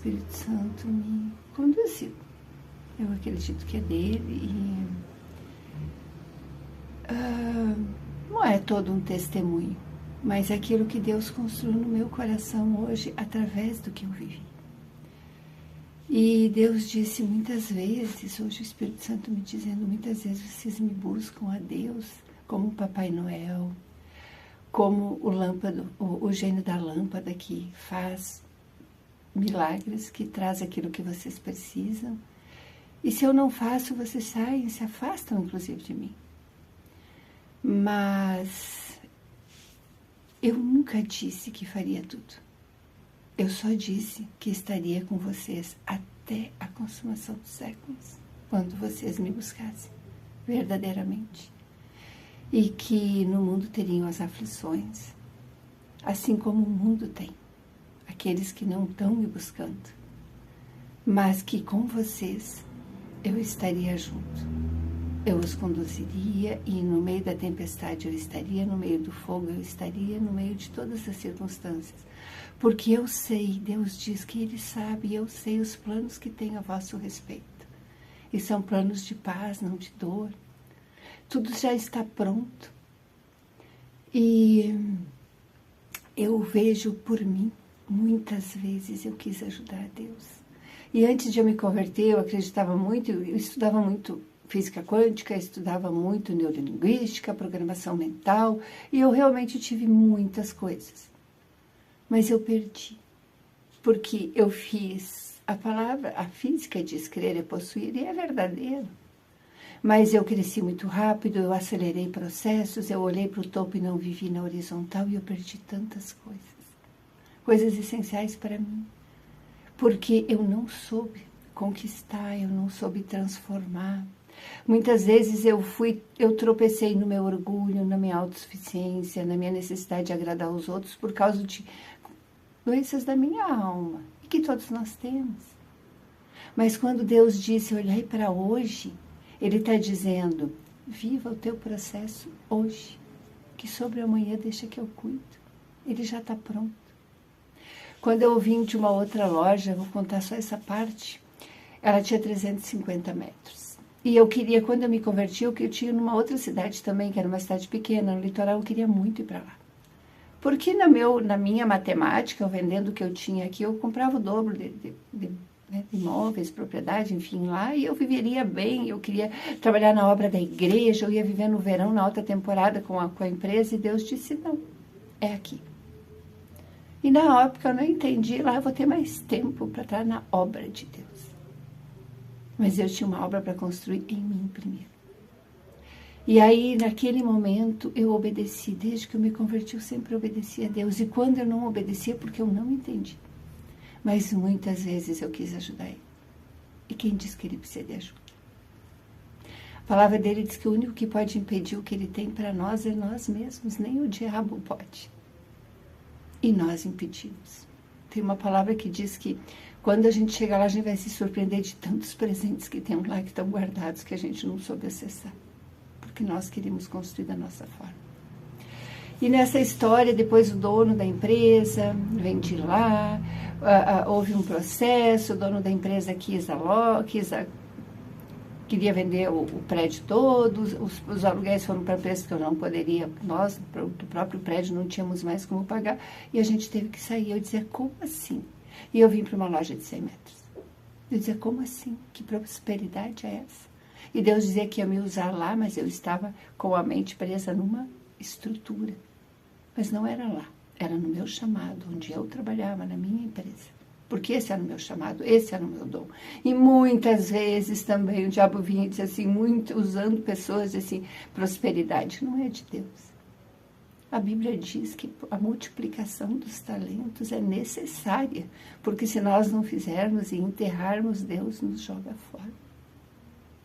Espírito Santo me conduziu. Eu acredito que é dele e não é todo um testemunho, mas é aquilo que Deus construiu no meu coração hoje através do que eu vivi. E Deus disse muitas vezes, hoje o Espírito Santo me dizendo, muitas vezes vocês me buscam a Deus como o Papai Noel, como o gênio da lâmpada que faz milagres, que traz aquilo que vocês precisam. E se eu não faço, vocês saem, se afastam inclusive de mim. Mas eu nunca disse que faria tudo. Eu só disse que estaria com vocês até a consumação dos séculos, quando vocês me buscassem verdadeiramente. E que no mundo teriam as aflições, assim como o mundo tem, aqueles que não estão me buscando, mas que com vocês eu estaria junto, eu os conduziria e no meio da tempestade eu estaria, no meio do fogo eu estaria, no meio de todas as circunstâncias, porque eu sei, Deus diz que Ele sabe, e eu sei os planos que tem a vosso respeito, e são planos de paz, não de dor. Tudo já está pronto. E eu vejo por mim, muitas vezes eu quis ajudar a Deus. E antes de eu me converter, eu acreditava muito, eu estudava muito física quântica, estudava muito neurolinguística, programação mental, e eu realmente tive muitas coisas. Mas eu perdi, porque eu fiz a física diz crer é possuir, e é verdadeiro. Mas eu cresci muito rápido, eu acelerei processos, eu olhei para o topo e não vivi na horizontal e eu perdi tantas coisas. Coisas essenciais para mim. Porque eu não soube conquistar, eu não soube transformar. Muitas vezes eu tropecei no meu orgulho, na minha autossuficiência, na minha necessidade de agradar os outros por causa de doenças da minha alma, e que todos nós temos. Mas quando Deus disse, olhai para hoje, Ele está dizendo, viva o teu processo hoje, que sobre amanhã deixa que eu cuido. Ele já está pronto. Quando eu vim de uma outra loja, vou contar só essa parte, ela tinha 350 metros. E eu queria, quando eu me converti, eu tinha numa outra cidade também, que era uma cidade pequena, no litoral, eu queria muito ir para lá. Porque na minha matemática, vendendo o que eu tinha aqui, eu comprava o dobro de imóveis, propriedade, enfim, lá, e eu viveria bem, eu queria trabalhar na obra da igreja, eu ia viver no verão, na alta temporada com a empresa, e Deus disse, não, é aqui. E na época eu não entendi, lá eu vou ter mais tempo para estar na obra de Deus. Mas eu tinha uma obra para construir em mim primeiro. E aí, naquele momento, eu obedeci, desde que eu me converti, eu sempre obedeci a Deus, e quando eu não obedecia, porque eu não entendi. Mas muitas vezes eu quis ajudar ele. E quem diz que ele precisa de ajuda? A palavra dele diz que o único que pode impedir o que ele tem para nós é nós mesmos, nem o diabo pode. E nós impedimos. Tem uma palavra que diz que quando a gente chegar lá, a gente vai se surpreender de tantos presentes que tem lá, que estão guardados, que a gente não soube acessar. Porque nós queríamos construir da nossa forma. E nessa história, depois o dono da empresa vem de lá, houve um processo, o dono da empresa queria vender o prédio todo, os aluguéis foram para preço que eu não poderia, nós, do próprio prédio, não tínhamos mais como pagar, e a gente teve que sair. Eu dizia, como assim? E eu vim para uma loja de 100 metros. Eu dizia, como assim? Que prosperidade é essa? E Deus dizia que ia me usar lá, mas eu estava com a mente presa numa estrutura. Mas não era lá, era no meu chamado, onde eu trabalhava, na minha empresa. Porque esse era o meu chamado, esse era o meu dom. E muitas vezes também o diabo vinha e dizia assim, usando pessoas assim, prosperidade não é de Deus. A Bíblia diz que a multiplicação dos talentos é necessária, porque se nós não fizermos e enterrarmos, Deus nos joga fora.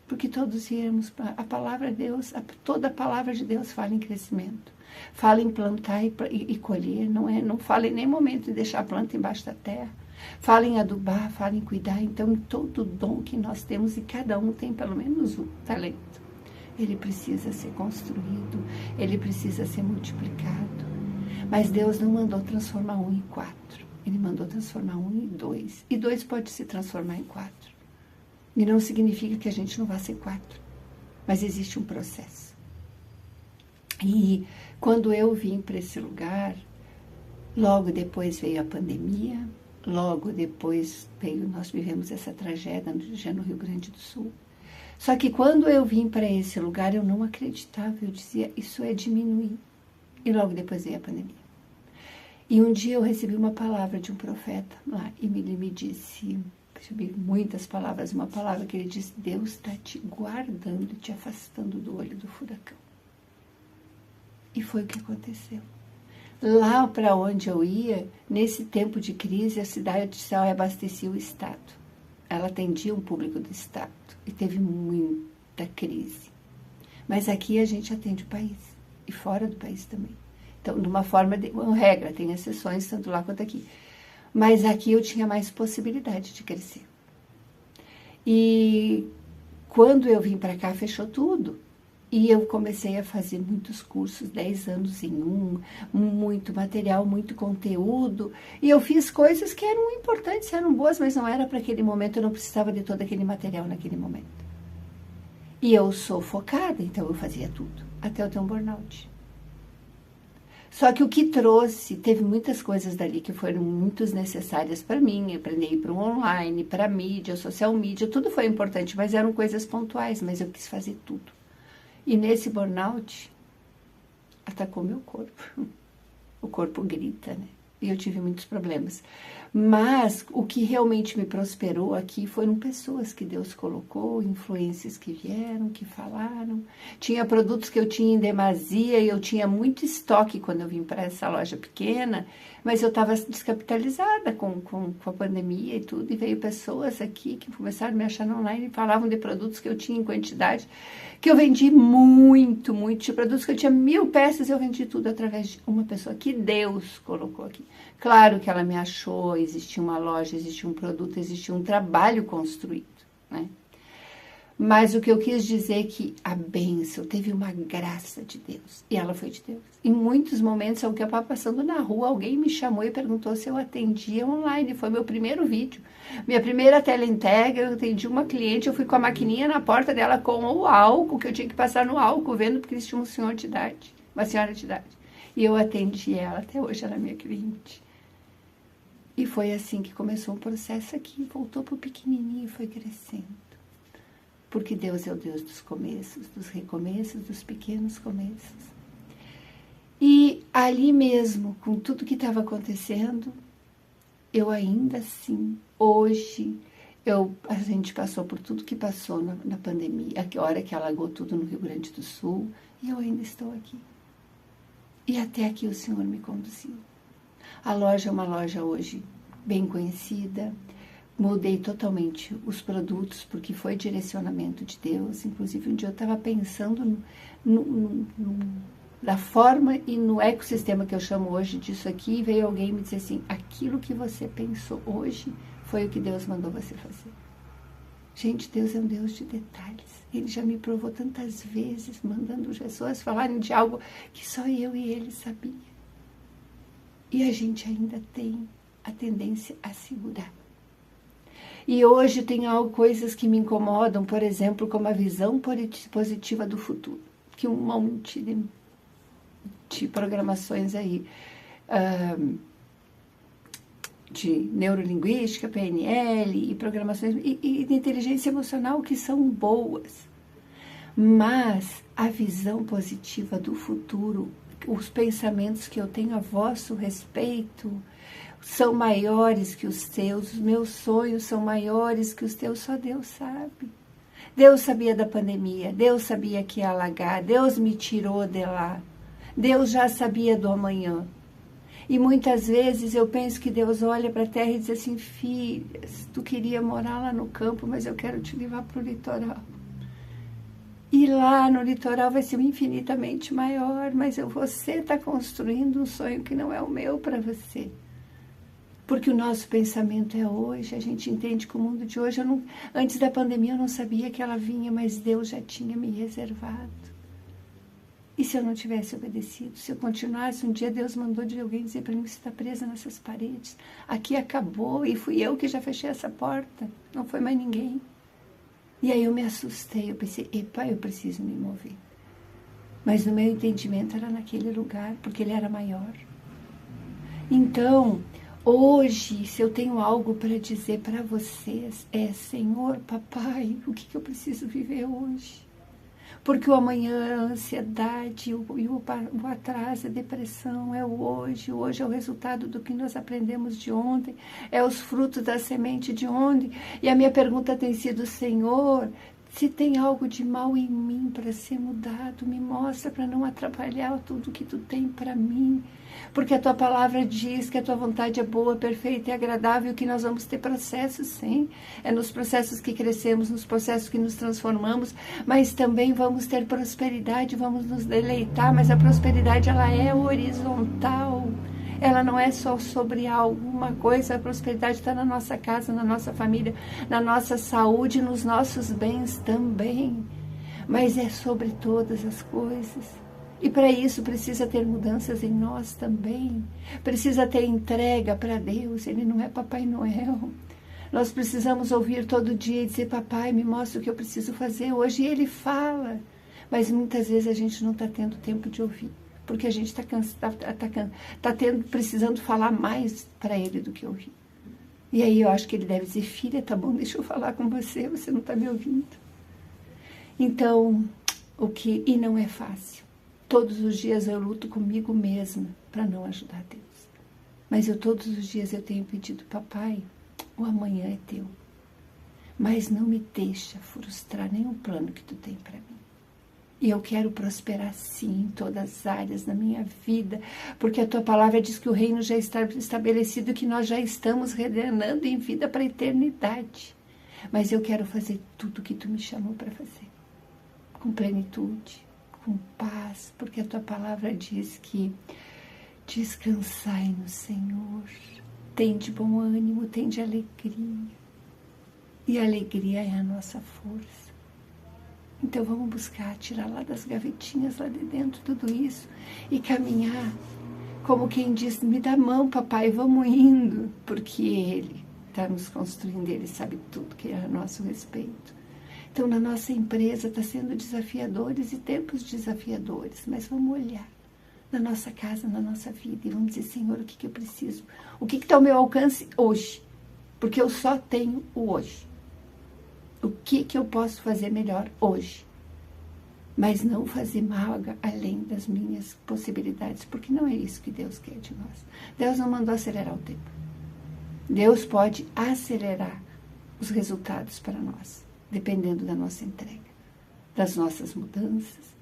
Porque todos iremos, a palavra de Deus, toda a palavra de Deus fala em crescimento, fala em plantar e colher, não fala em nenhum momento de deixar a planta embaixo da terra, fala em adubar, fala em cuidar. Então, todo dom que nós temos, e cada um tem pelo menos um talento, ele precisa ser construído, ele precisa ser multiplicado. Mas Deus não mandou transformar 1 em 4, Ele mandou transformar 1 em 2. E 2 pode se transformar em 4. E não significa que a gente não vá ser 4. Mas existe um processo. E quando eu vim para esse lugar, logo depois veio a pandemia, logo depois nós vivemos essa tragédia já no Rio Grande do Sul. Só que quando eu vim para esse lugar, eu não acreditava, eu dizia, isso é diminuir. E logo depois veio a pandemia. E um dia eu recebi uma palavra de um profeta lá, e ele me disse, recebi muitas palavras, uma palavra que ele disse, Deus está te guardando, te afastando do olho do furacão. E foi o que aconteceu. Lá para onde eu ia, nesse tempo de crise, a cidade de Céu abastecia o Estado. Ela atendia um público do Estado e teve muita crise. Mas aqui a gente atende o país e fora do país também. Então, de uma forma, uma regra, tem exceções tanto lá quanto aqui. Mas aqui eu tinha mais possibilidade de crescer. E quando eu vim para cá, fechou tudo. E eu comecei a fazer muitos cursos, 10 anos em muito material, muito conteúdo. E eu fiz coisas que eram importantes, eram boas, mas não era para aquele momento, eu não precisava de todo aquele material naquele momento. E eu sou focada, então eu fazia tudo, até eu ter um burnout. Só que o que trouxe, teve muitas coisas dali que foram muito necessárias para mim, aprender para o online, para a mídia, social media, tudo foi importante, mas eram coisas pontuais, mas eu quis fazer tudo. E nesse burnout, atacou meu corpo. O corpo grita, né? E eu tive muitos problemas. Mas o que realmente me prosperou aqui foram pessoas que Deus colocou, influências que vieram, que falaram. Tinha produtos que eu tinha em demasia e eu tinha muito estoque quando eu vim para essa loja pequena, mas eu estava descapitalizada com a pandemia e tudo. E veio pessoas aqui que começaram a me achar online e falavam de produtos que eu tinha em quantidade, que eu vendi muito, de produtos que eu tinha 1000 peças, eu vendi tudo através de uma pessoa que Deus colocou aqui. Claro que ela me achou, existia uma loja, existia um produto, existia um trabalho construído, né? Mas o que eu quis dizer é que a bênção teve uma graça de Deus, e ela foi de Deus. Em muitos momentos, eu estava passando na rua, alguém me chamou e perguntou se eu atendia online, foi meu primeiro vídeo. Minha primeira teleentrega, eu atendi uma cliente, eu fui com a maquininha na porta dela com o álcool, que eu tinha que passar no álcool, vendo porque eles tinham um senhor de idade, uma senhora de idade. E eu atendi ela, até hoje ela é minha cliente. E foi assim que começou um processo aqui, voltou para o pequenininho e foi crescendo. Porque Deus é o Deus dos começos, dos recomeços, dos pequenos começos. E ali mesmo, com tudo que estava acontecendo, eu ainda assim, hoje, a gente passou por tudo que passou na pandemia, a hora que alagou tudo no Rio Grande do Sul, e eu ainda estou aqui. E até aqui o Senhor me conduziu. A loja é uma loja hoje bem conhecida, mudei totalmente os produtos, porque foi direcionamento de Deus. Inclusive, um dia eu estava pensando na forma e no ecossistema que eu chamo hoje disso aqui, e veio alguém me dizer assim, aquilo que você pensou hoje foi o que Deus mandou você fazer. Gente, Deus é um Deus de detalhes. Ele já me provou tantas vezes, mandando pessoas falarem de algo que só eu e ele sabiam. E a gente ainda tem a tendência a segurar. E hoje tem coisas que me incomodam, por exemplo, como a visão positiva do futuro, que um monte de programações aí, de neurolinguística, PNL, e programações e de inteligência emocional que são boas. Mas a visão positiva do futuro, os pensamentos que eu tenho a vosso respeito, são maiores que os seus, os meus sonhos são maiores que os teus, só Deus sabe. Deus sabia da pandemia, Deus sabia que ia alagar, Deus me tirou de lá, Deus já sabia do amanhã. E muitas vezes eu penso que Deus olha para a terra e diz assim, filhas, tu queria morar lá no campo, mas eu quero te levar para o litoral. E lá no litoral vai ser infinitamente maior, mas você está construindo um sonho que não é o meu para você. Porque o nosso pensamento é hoje, a gente entende que o mundo de hoje, antes da pandemia eu não sabia que ela vinha, mas Deus já tinha me reservado. E se eu não tivesse obedecido? Se eu continuasse, um dia Deus mandou de alguém dizer para mim, você está presa nessas paredes. Aqui acabou e fui eu que já fechei essa porta. Não foi mais ninguém. E aí eu me assustei, eu pensei, epa, eu preciso me mover. Mas no meu entendimento era naquele lugar, porque ele era maior. Então, hoje, se eu tenho algo para dizer para vocês, é, Senhor, papai, o que eu preciso viver hoje? Porque o amanhã, a ansiedade, o atraso, a depressão, é o hoje. O hoje é o resultado do que nós aprendemos de ontem, é os frutos da semente de ontem. E a minha pergunta tem sido, Senhor, se tem algo de mal em mim para ser mudado, me mostra para não atrapalhar tudo que tu tem para mim. Porque a tua palavra diz que a tua vontade é boa, perfeita e agradável, que nós vamos ter processos, sim. É nos processos que crescemos, nos processos que nos transformamos, mas também vamos ter prosperidade, vamos nos deleitar, mas a prosperidade ela é horizontal. Ela não é só sobre alguma coisa, a prosperidade está na nossa casa, na nossa família, na nossa saúde, nos nossos bens também. Mas é sobre todas as coisas. E para isso precisa ter mudanças em nós também. Precisa ter entrega para Deus. Ele não é Papai Noel. Nós precisamos ouvir todo dia e dizer, papai, me mostra o que eu preciso fazer hoje. E ele fala. Mas muitas vezes a gente não está tendo tempo de ouvir. Porque a gente está precisando falar mais para ele do que ouvir. E aí eu acho que ele deve dizer, filha, tá bom, deixa eu falar com você, você não está me ouvindo. Então, e não é fácil. Todos os dias eu luto comigo mesma para não ajudar Deus. Mas todos os dias eu tenho pedido, papai, o amanhã é teu. Mas não me deixa frustrar nenhum plano que tu tem para mim. E eu quero prosperar sim em todas as áreas da minha vida, porque a tua palavra diz que o reino já está estabelecido, que nós já estamos reinando em vida para a eternidade. Mas eu quero fazer tudo o que tu me chamou para fazer, com plenitude, com paz, porque a tua palavra diz que descansai no Senhor, tem de bom ânimo, tem de alegria, e a alegria é a nossa força. Então vamos buscar, tirar lá das gavetinhas, lá de dentro, tudo isso, e caminhar, como quem diz, me dá a mão, papai, vamos indo, porque Ele está nos construindo, Ele sabe tudo que é a nosso respeito. Então, na nossa empresa está sendo desafiadores e tempos desafiadores, mas vamos olhar na nossa casa, na nossa vida, e vamos dizer, Senhor, o que eu preciso? O que está ao meu alcance hoje? Porque eu só tenho o hoje. O que eu posso fazer melhor hoje? Mas não fazer mal além das minhas possibilidades, porque não é isso que Deus quer de nós. Deus não mandou acelerar o tempo. Deus pode acelerar os resultados para nós, dependendo da nossa entrega, das nossas mudanças.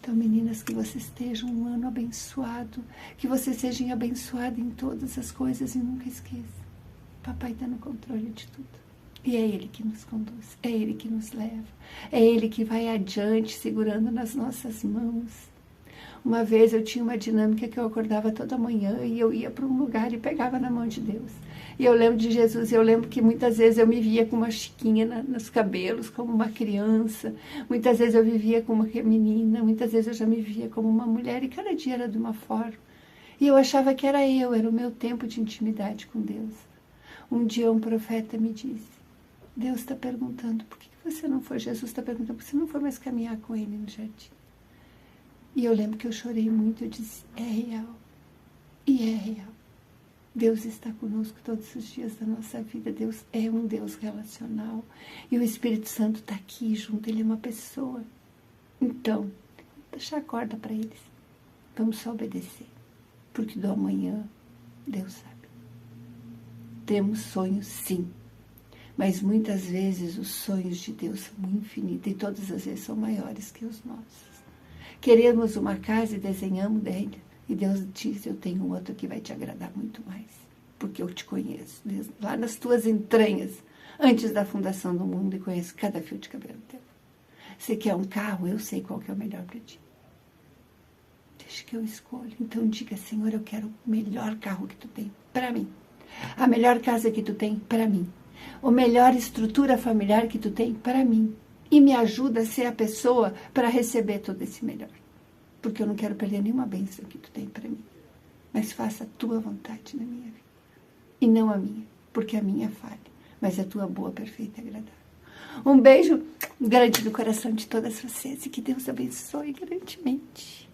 Então, meninas, que vocês estejam um ano abençoado, que vocês sejam abençoadas em todas as coisas e nunca esqueçam. Papai está no controle de tudo. E é Ele que nos conduz, é Ele que nos leva, é Ele que vai adiante, segurando nas nossas mãos. Uma vez eu tinha uma dinâmica que eu acordava toda manhã e eu ia para um lugar e pegava na mão de Deus. E eu lembro de Jesus, eu lembro que muitas vezes eu me via com uma chiquinha nos cabelos, como uma criança. Muitas vezes eu vivia como uma menina, muitas vezes eu já me via como uma mulher, e cada dia era de uma forma. E eu achava que era o meu tempo de intimidade com Deus. Um dia um profeta me disse, Deus está perguntando, por que você não foi? Jesus está perguntando, por que você não foi mais caminhar com Ele no jardim? E eu lembro que eu chorei muito, eu disse, é real. E é real. Deus está conosco todos os dias da nossa vida. Deus é um Deus relacional. E o Espírito Santo está aqui junto, Ele é uma pessoa. Então, deixa a corda para eles. Vamos só obedecer. Porque do amanhã, Deus sabe. Temos sonhos, sim. Mas muitas vezes os sonhos de Deus são infinitos e todas as vezes são maiores que os nossos. Queremos uma casa e desenhamos dela. E Deus diz, eu tenho outro que vai te agradar muito mais. Porque eu te conheço. Deus, lá nas tuas entranhas, antes da fundação do mundo, e conheço cada fio de cabelo teu. Você quer um carro? Eu sei qual que é o melhor para ti. Deixa que eu escolho. Então diga, Senhor, eu quero o melhor carro que tu tem para mim. A melhor casa que tu tem para mim. A melhor estrutura familiar que tu tem para mim. E me ajuda a ser a pessoa para receber todo esse melhor. porque eu não quero perder nenhuma bênção que tu tem para mim. Mas faça a tua vontade na minha vida. E não a minha, porque a minha falha, mas a tua boa, perfeita e agradável. Um beijo grande no coração de todas vocês e que Deus abençoe grandemente.